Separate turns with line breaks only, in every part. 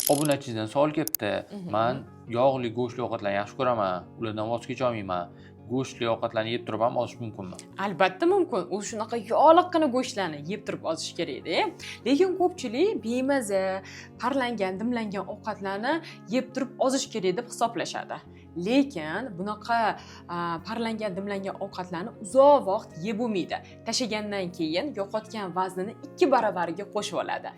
Obunachingizdan savol kelibdi. Men yog'li go'shtli ovqatlarni yaxshi ko'raman. Ulardan voz kecha olmayman. Go'shtli ovqatlarni yeb turib ham ozish mumkinmi?
Albatta mumkin. U shunaqa yog'liqqina go'shtlarni yeb turib ozish kerak-da. Lekin ko'pchilik bemaza, parlangan, dimlangan ovqatlarni yeb turib ozish kerak deb hisoblashadi. Lekin bunaqa parlangan, dimlangan ovqatlarni uzoq vaqt yeb bo'lmaydi. Tashagandan keyin yo'qotgan vaznini 2 baravariga qo'shib oladi.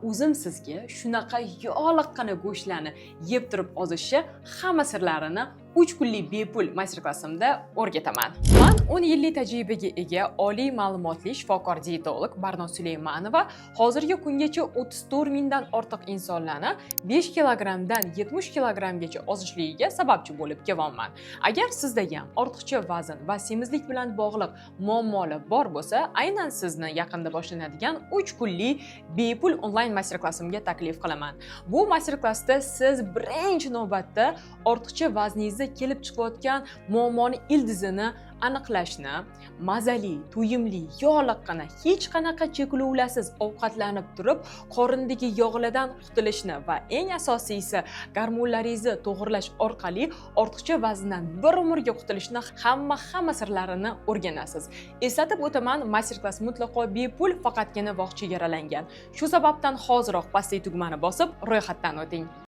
O'zim sizga shunaqa yog'liqqina go'shtlarni yeb turib ozishni hamma sirlarini 3 kunlik bepul master-klassimda o'rgataman. Men 10 yillik tajribaga ega oliy ma'lumotli shifokor diyetolog Barno Suleymanova hozirgi kungacha 34 mingdan ortiq insonlarni 5 kilogramdan 70 kilogramgacha ozishligiga sababchi bo'lib kelyapman. Agar sizda ham ortiqcha vazn va semizlik bilan bog'liq muammolar bor bo'lsa, aynan sizni yaqinda boshlanadigan 3 kunlik bepul onlayn master-klassimga taklif qilaman. Bu master-klassda siz birinchi navbatda ortiqcha vazningizni kelib chiqayotgan muammoni ildizini aniqlashni, mazali, to'yimli, yog'liqqina, hech qanaqa cheklovlarsiz ovqatlanib turib, qorindagi yog'lardan qutulishni va eng asosiysi gormonlaringizni to'g'irlash orqali ortiqcha vazndan bir umrga qutulishni hamma sirlarini o'rganasiz. Eslatib o'taman, master-klass mutlaqo bepul, faqatgina vaqt chegaralangan. Shu sababdan hoziroq pastdagi tugmani bosib, ro'yxatdan o'ting.